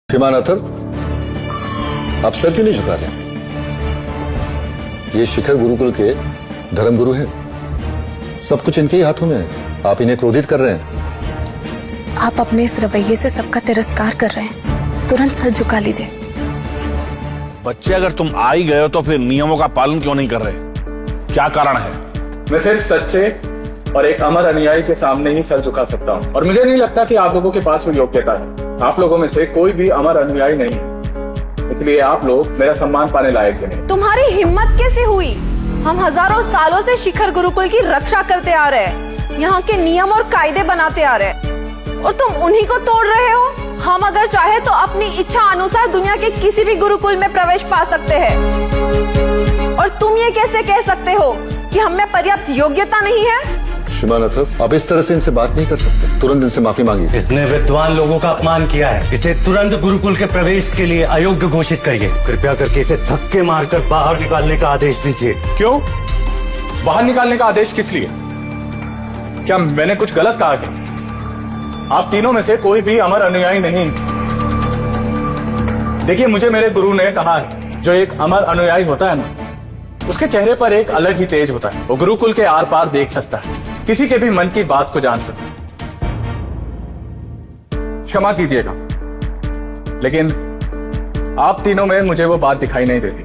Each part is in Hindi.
श्रीमान अथर्व, आप सर क्यों नहीं झुका रहे? ये शिखर गुरुकुल के धर्मगुरु हैं। सब कुछ इनके ही हाथों में है। आप इन्हें क्रोधित कर रहे हैं। आप अपने इस रवैये से सबका तिरस्कार कर रहे हैं। तुरंत सर झुका लीजिए। बच्चे, अगर तुम आ ही गए हो तो फिर नियमों का पालन क्यों नहीं कर रहे? क्या कारण है? मैं सिर्फ सच्चे और एक अमर अनुयायी के सामने ही सर झुका सकता हूँ, और मुझे नहीं लगता कि आप लोगों के पास वो योग्यता है। आप लोगों में से कोई भी अमर अनुयायी नहीं है, इसलिए आप लोग मेरा सम्मान पाने लायक नहीं। तुम्हारी हिम्मत कैसे हुई? हम हजारों सालों से शिखर गुरुकुल की रक्षा करते आ रहे हैं, यहाँ के नियम और कायदे बनाते आ रहे हैं, और तुम उन्हीं को तोड़ रहे हो। हम अगर चाहे तो अपनी इच्छा अनुसार दुनिया के किसी भी गुरुकुल में प्रवेश पा सकते हैं, और तुम ये कैसे कह सकते हो कि हम में पर्याप्त योग्यता नहीं है? श्रीमान अथर्व, आप इस तरह से इनसे बात नहीं कर सकते। तुरंत इनसे माफी मांगिए। इसने विद्वान लोगों का अपमान किया है। इसे तुरंत गुरुकुल के प्रवेश के लिए अयोग्य घोषित करिए। कृपया करके इसे धक्के मारकर बाहर निकालने का आदेश दीजिए। क्यों? बाहर निकालने का आदेश किस लिए? क्या मैंने कुछ गलत कहा क्या? आप तीनों में से कोई भी अमर अनुयायी नहीं। देखिए, मुझे मेरे गुरु ने कहा है, जो एक अमर अनुयायी होता है ना, उसके चेहरे पर एक अलग ही तेज होता है। वो गुरुकुल के आर पार देख सकता है, किसी के भी मन की बात को जान सकता है। क्षमा कीजिएगा, लेकिन आप तीनों में मुझे वो बात दिखाई नहीं देती।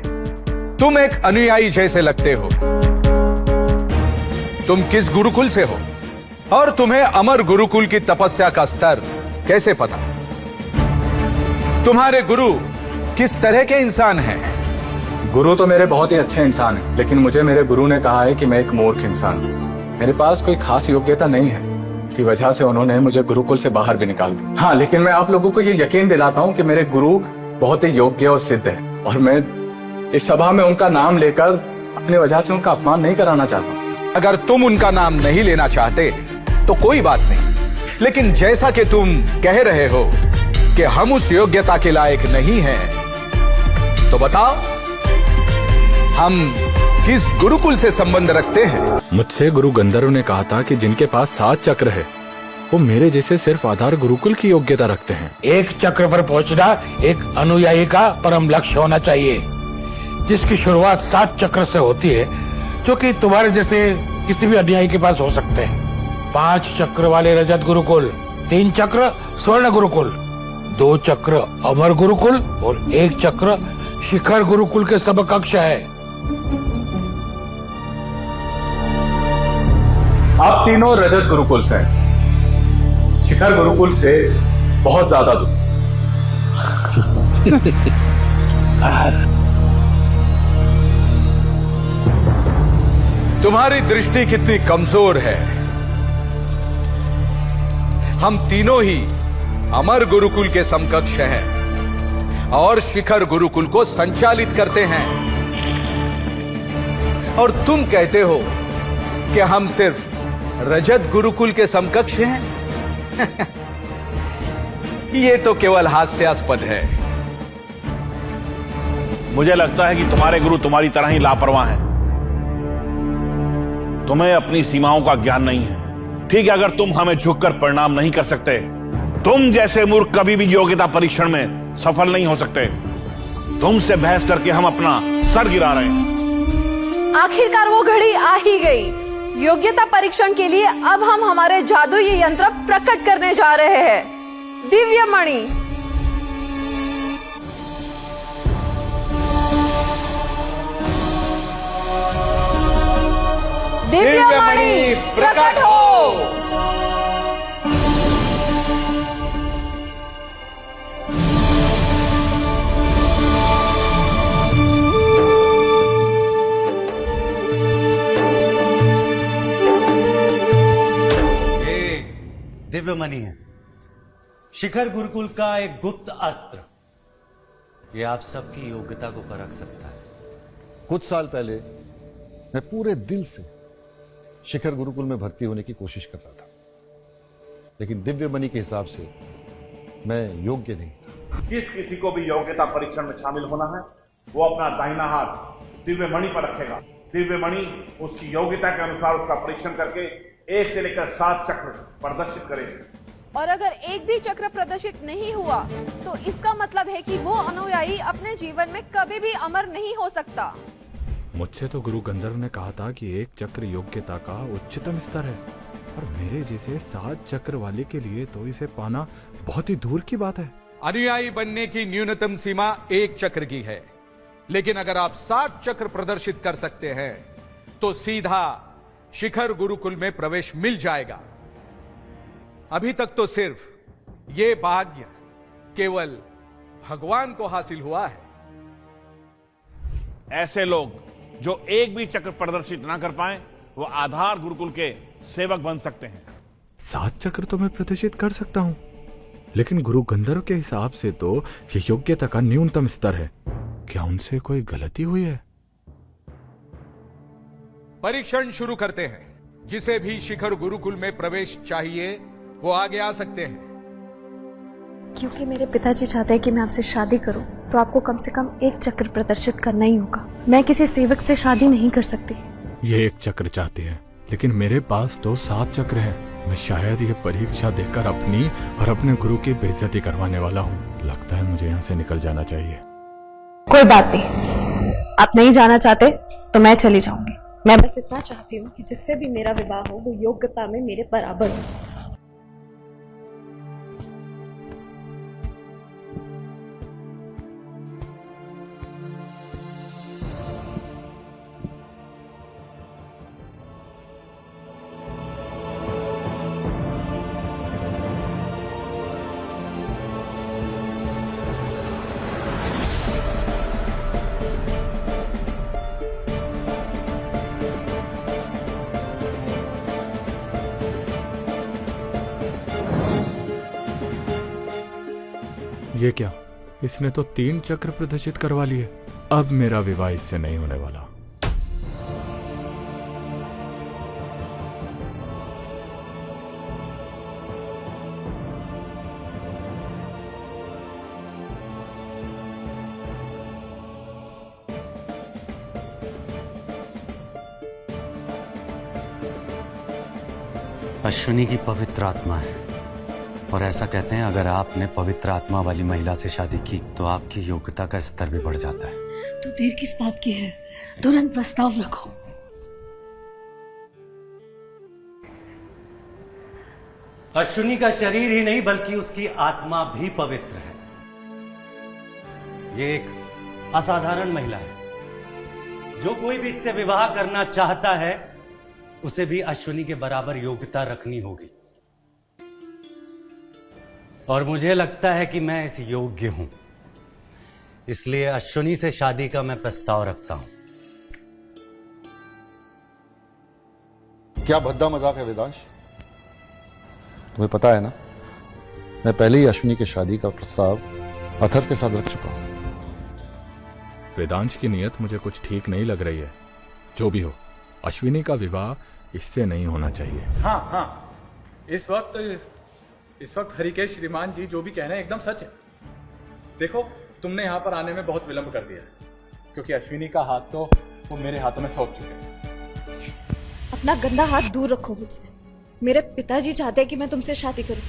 तुम एक अनुयायी जैसे लगते हो। तुम किस गुरुकुल से हो और तुम्हें अमर गुरुकुल की तपस्या का स्तर कैसे पता? तुम्हारे गुरु किस तरह के इंसान हैं? गुरु तो मेरे बहुत ही अच्छे इंसान हैं, लेकिन मुझे मेरे गुरु ने कहा है कि मैं एक मूर्ख इंसान हूं। मेरे पास कोई खास योग्यता नहीं है, की वजह से उन्होंने मुझे गुरुकुल से बाहर भी निकाल दिया। हाँ, लेकिन मैं आप लोगों को ये यकीन दिलाता हूँ कि मेरे गुरु बहुत ही योग्य और सिद्ध है, और मैं इस सभा में उनका नाम लेकर अपनी वजह से उनका अपमान नहीं कराना चाहता। अगर तुम उनका नाम नहीं लेना चाहते तो कोई बात नहीं, लेकिन जैसा कि तुम कह रहे हो कि हम उस योग्यता के लायक नहीं हैं, तो बताओ हम किस गुरुकुल से संबंध रखते हैं? मुझसे गुरु गंधर्व ने कहा था कि जिनके पास 7 चक्र है वो मेरे जैसे सिर्फ आधार गुरुकुल की योग्यता रखते हैं। एक चक्र पर पहुंचना एक अनुयायी का परम लक्ष्य होना चाहिए, जिसकी शुरुआत 7 चक्र से होती है, जो कि तुम्हारे जैसे किसी भी अनुयायी के पास हो सकते हैं। 5 चक्र वाले रजत गुरुकुल, 3 चक्र स्वर्ण गुरुकुल, 2 चक्र अमर गुरुकुल और 1 चक्र शिखर गुरुकुल के समकक्ष है। आप तीनों रजत गुरुकुल से हैं, शिखर गुरुकुल से बहुत ज्यादा दूर। तुम्हारी दृष्टि कितनी कमजोर है। हम तीनों ही अमर गुरुकुल के समकक्ष हैं और शिखर गुरुकुल को संचालित करते हैं, और तुम कहते हो कि हम सिर्फ रजत गुरुकुल के समकक्ष हैं। ये तो केवल हास्यास्पद है। मुझे लगता है कि तुम्हारे गुरु तुम्हारी तरह ही लापरवाह हैं। तुम्हें अपनी सीमाओं का ज्ञान नहीं है। ठीक है, अगर तुम हमें झुककर प्रणाम नहीं कर सकते, तुम जैसे मूर्ख कभी भी योग्यता परीक्षण में सफल नहीं हो सकते। तुमसे बहस करके हम अपना सर गिरा रहे हैं। आखिरकार वो घड़ी आ ही गई। योग्यता परीक्षण के लिए अब हम हमारे जादुई यंत्र प्रकट करने जा रहे हैं। दिव्य मणि। दिव्य मणि प्रकट हो। दिव्य मणि है, शिखर गुरुकुल का एक गुप्त अस्त्र। यह आप सबकी योग्यता को परख सकता है। कुछ साल पहले मैं पूरे दिल से शिखर गुरुकुल में भर्ती होने की कोशिश कर रहा था, लेकिन दिव्य मणि के हिसाब से मैं योग्य नहीं था। जिस किसी को भी योग्यता परीक्षण में शामिल होना है, वो अपना दाहिना हाथ दिव्य मणि पर रखेगा। दिव्य मणि उसकी योग्यता के अनुसार उसका परीक्षण करके 1 से लेकर 7 चक्र प्रदर्शित करेगी। और अगर एक भी चक्र प्रदर्शित नहीं हुआ तो इसका मतलब है कि वो अनुयायी अपने जीवन में कभी भी अमर नहीं हो सकता। मुझसे तो गुरु गंधर्व ने कहा था कि एक चक्र योग्यता का उच्चतम स्तर है, और मेरे जैसे 7 चक्र वाले के लिए तो इसे पाना बहुत ही दूर की बात है। अनुयायी बनने की न्यूनतम सीमा 1 चक्र की है, लेकिन अगर आप 7 चक्र प्रदर्शित कर सकते हैं तो सीधा शिखर गुरुकुल में प्रवेश मिल जाएगा। अभी तक तो सिर्फ यह भाग्य केवल भगवान को हासिल हुआ है। ऐसे लोग जो एक भी चक्र प्रदर्शित ना कर पाए वो आधार गुरुकुल के सेवक बन सकते हैं। 7 चक्र तो मैं प्रदर्शित कर सकता हूँ, लेकिन गुरु गंधर्व के हिसाब से तो ये योग्यता का न्यूनतम स्तर है। क्या उनसे कोई गलती हुई है? परीक्षण शुरू करते हैं। जिसे भी शिखर गुरुकुल में प्रवेश चाहिए वो आगे आ सकते हैं। क्योंकि मेरे पिताजी चाहते हैं कि मैं आपसे शादी करूं, तो आपको कम से कम 1 चक्र प्रदर्शित करना ही होगा। मैं किसी सेवक से शादी नहीं कर सकती। ये 1 चक्र चाहती है, लेकिन मेरे पास तो 7 चक्र हैं। मैं शायद ये परीक्षा देकर अपनी और अपने गुरु की बेइज्जती करवाने वाला हूँ। लगता है मुझे यहाँ से निकल जाना चाहिए। कोई बात नहीं, आप नहीं जाना चाहते तो मैं चली जाऊंगी। मैं बस इतना चाहती हूँ कि जिससे भी मेरा विवाह हो वो योग्यता में मेरे बराबर हो। ये क्या, इसने तो 3 चक्र प्रदर्शित करवा लिए। अब मेरा विवाह इससे नहीं होने वाला। अश्विनी की पवित्र आत्मा है, और ऐसा कहते हैं अगर आपने पवित्र आत्मा वाली महिला से शादी की तो आपकी योग्यता का स्तर भी बढ़ जाता है। तो देर किस बात की है, तुरंत प्रस्ताव रखो। अश्विनी का शरीर ही नहीं बल्कि उसकी आत्मा भी पवित्र है। ये एक असाधारण महिला है। जो कोई भी इससे विवाह करना चाहता है उसे भी अश्विनी के बराबर योग्यता रखनी होगी, और मुझे लगता है कि मैं इस योग्य हूं, इसलिए अश्विनी से शादी का मैं प्रस्ताव रखता हूं। क्या भद्दा मजाक है वेदांश? तुम्हें पता है ना, मैं पहले ही अश्विनी की शादी का प्रस्ताव अथर्व के साथ रख चुका हूं। वेदांश की नीयत मुझे कुछ ठीक नहीं लग रही है। जो भी हो, अश्विनी का विवाह इससे नहीं होना चाहिए। हाँ, इस वक्त हरिकेश श्रीमान जी जो भी कह रहे हैं एकदम सच है। देखो, तुमने यहाँ पर आने में बहुत विलंब कर दिया है, क्योंकि अश्विनी का हाथ तो वो मेरे हाथों में सौंप चुके हैं। अपना गंदा हाथ दूर रखो मुझसे। मेरे पिताजी चाहते हैं कि मैं तुमसे शादी करूं,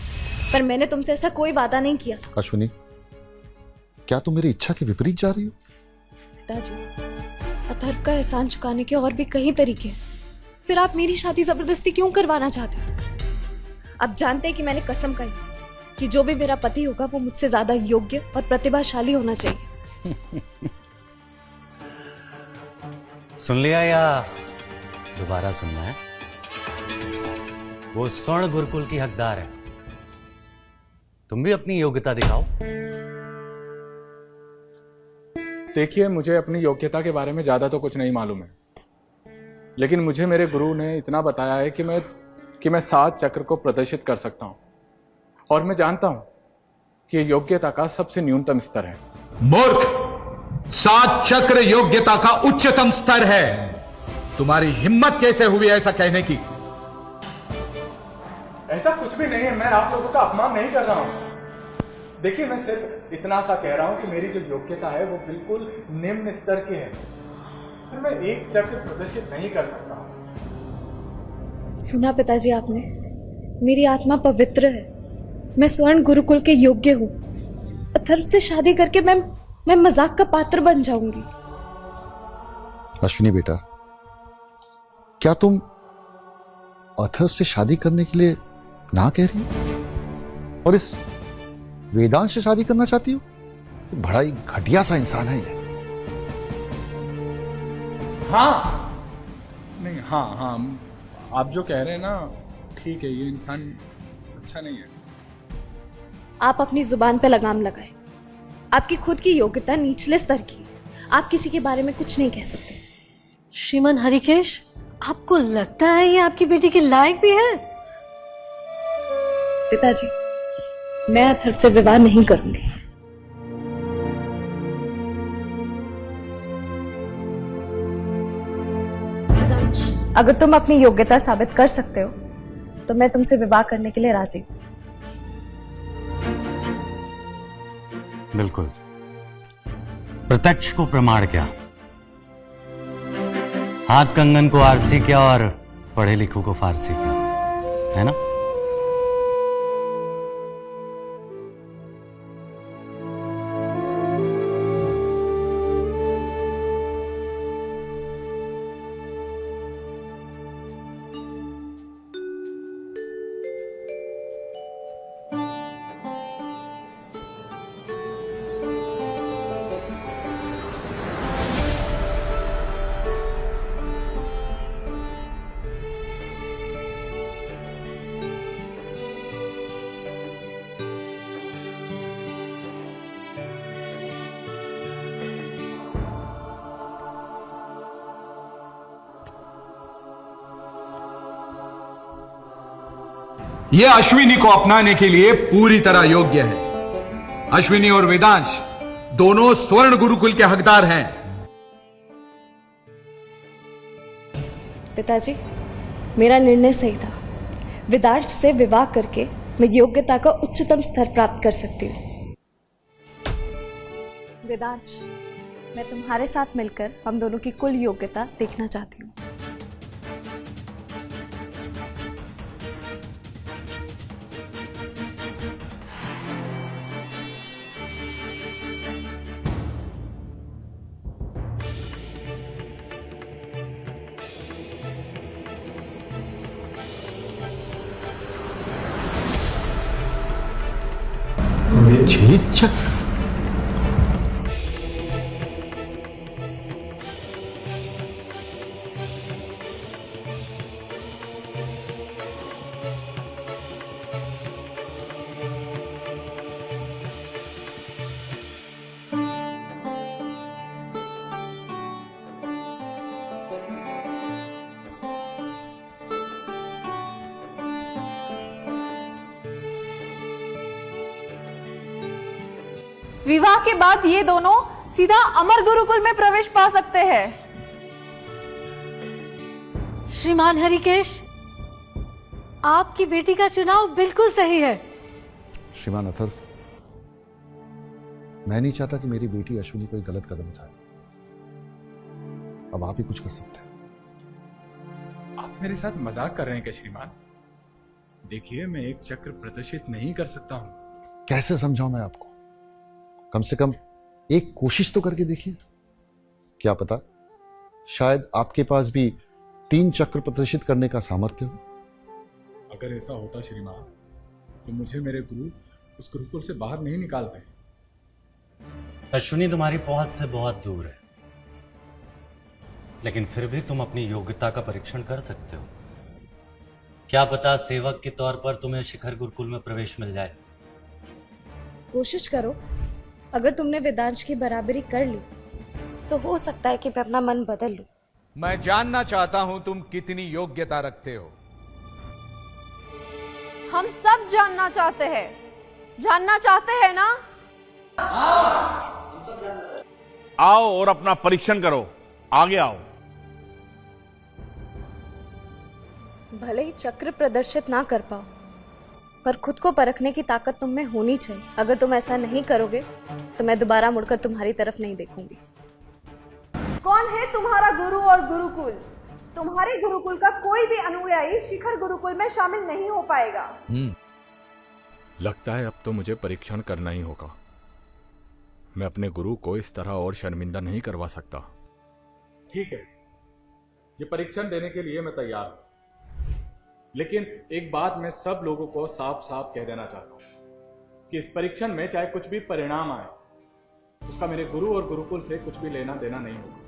पर मैंने तुमसे ऐसा कोई वादा नहीं किया। अश्विनी, क्या तुम मेरी इच्छा के विपरीत जा रही हो? पिताजी, अथर्व का एहसान चुकाने के और भी कई तरीके हैं, फिर आप मेरी शादी जबरदस्ती क्यों करवाना चाहते हो? आप जानते हैं कि मैंने कसम खाई कि जो भी मेरा पति होगा वो मुझसे ज्यादा योग्य और प्रतिभाशाली होना चाहिए। सुन लिया या दोबारा सुनना है? वो स्वर्ण गुरुकुल की हकदार है। तुम भी अपनी योग्यता दिखाओ। देखिए, मुझे अपनी योग्यता के बारे में ज्यादा तो कुछ नहीं मालूम है, लेकिन मुझे मेरे गुरु ने इतना बताया है कि मैं 7 चक्र को प्रदर्शित कर सकता हूं, और मैं जानता हूं कि योग्यता का सबसे न्यूनतम स्तर है। मूर्ख, 7 चक्र योग्यता का उच्चतम स्तर है। तुम्हारी हिम्मत कैसे हुई ऐसा कहने की? ऐसा कुछ भी नहीं है, मैं आप लोगों का अपमान नहीं कर रहा हूं। देखिए, मैं सिर्फ इतना सा कह रहा हूं कि मेरी जो योग्यता है वो बिल्कुल निम्न स्तर की है, फिर मैं 1 चक्र प्रदर्शित नहीं कर सकता। सुना पिताजी आपने, मेरी आत्मा पवित्र है, मैं स्वर्ण गुरुकुल के योग्य हूँ। अथर्व से शादी करके मैं मजाक का पात्र बन जाऊंगी। अश्विनी बेटा, क्या तुम अथर्व से शादी करने के लिए ना कह रही हो और इस वेदांत से शादी करना चाहती हो? ये बड़ा ही घटिया सा इंसान है ये। हाँ नहीं, हाँ हाँ, आप जो कह रहे हैं ना ठीक है, ये इंसान अच्छा नहीं है। आप अपनी जुबान पे लगाम लगाए। आपकी खुद की योग्यता निचले स्तर की है। आप किसी के बारे में कुछ नहीं कह सकते। श्रीमान हरिकेश, आपको लगता है ये आपकी बेटी के लायक भी है? पिताजी, मैं अथर्व से विवाह नहीं करूंगी। अगर तुम अपनी योग्यता साबित कर सकते हो तो मैं तुमसे विवाह करने के लिए राजी हूं। बिल्कुल, प्रत्यक्ष को प्रमाण क्या, हाथ कंगन को आरसी क्या और पढ़े लिखों को फारसी क्या, है ना? यह अश्विनी को अपनाने के लिए पूरी तरह योग्य है। अश्विनी और वेदांश दोनों स्वर्ण गुरुकुल के हकदार हैं। पिताजी, मेरा निर्णय सही था। वेदांश से विवाह करके मैं योग्यता का उच्चतम स्तर प्राप्त कर सकती हूँ। वेदांश, मैं तुम्हारे साथ मिलकर हम दोनों की कुल योग्यता देखना चाहती हूँ। विवाह के बाद ये दोनों सीधा अमर गुरुकुल में प्रवेश पा सकते हैं। श्रीमान हरिकेश, आपकी बेटी का चुनाव बिल्कुल सही है। श्रीमान अथर्व, मैं नहीं चाहता कि मेरी बेटी अश्विनी कोई गलत कदम उठाए। अब आप ही कुछ कर सकते हैं। आप मेरे साथ मजाक कर रहे हैं क्या श्रीमान? देखिए, मैं एक चक्र प्रदर्शित नहीं कर सकता हूं। कैसे समझाऊं मैं आपको? कम से कम एक कोशिश तो करके देखिए। क्या पता शायद आपके पास भी 3 चक्र प्रदर्शित करने का सामर्थ्य हो। अगर ऐसा होता श्रीमान, तो मुझे मेरे गुरु उस गुरुकुल से बाहर नहीं निकालते। अश्विनी तुम्हारी पहुंच से बहुत दूर है, लेकिन फिर भी तुम अपनी योग्यता का परीक्षण कर सकते हो। क्या पता सेवक के तौर पर तुम्हें शिखर गुरुकुल में प्रवेश मिल जाए। कोशिश करो। अगर तुमने वेदांश की बराबरी कर ली तो हो सकता है कि मैं अपना मन बदल लूं। मैं जानना चाहता हूं तुम कितनी योग्यता रखते हो। हम सब जानना चाहते हैं ना? आओ और अपना परीक्षण करो, आगे आओ। भले ही चक्र प्रदर्शित ना कर पाओ, पर खुद को परखने की ताकत तुम में होनी चाहिए। अगर तुम ऐसा नहीं करोगे तो मैं दोबारा मुड़कर तुम्हारी तरफ नहीं देखूंगी। कौन है तुम्हारा गुरु और गुरुकुल? तुम्हारे गुरुकुल का कोई भी अनुयायी शिखर गुरुकुल में शामिल नहीं हो पाएगा। लगता है अब तो मुझे परीक्षण करना ही होगा। मैं अपने गुरु को इस तरह और शर्मिंदा नहीं करवा सकता। ठीक है, ये परीक्षण देने के लिए मैं तैयार हूं, लेकिन एक बात मैं सब लोगों को साफ साफ कह देना चाहता हूं कि इस परीक्षण में चाहे कुछ भी परिणाम आए, उसका मेरे गुरु और गुरुकुल से कुछ भी लेना देना नहीं होगा।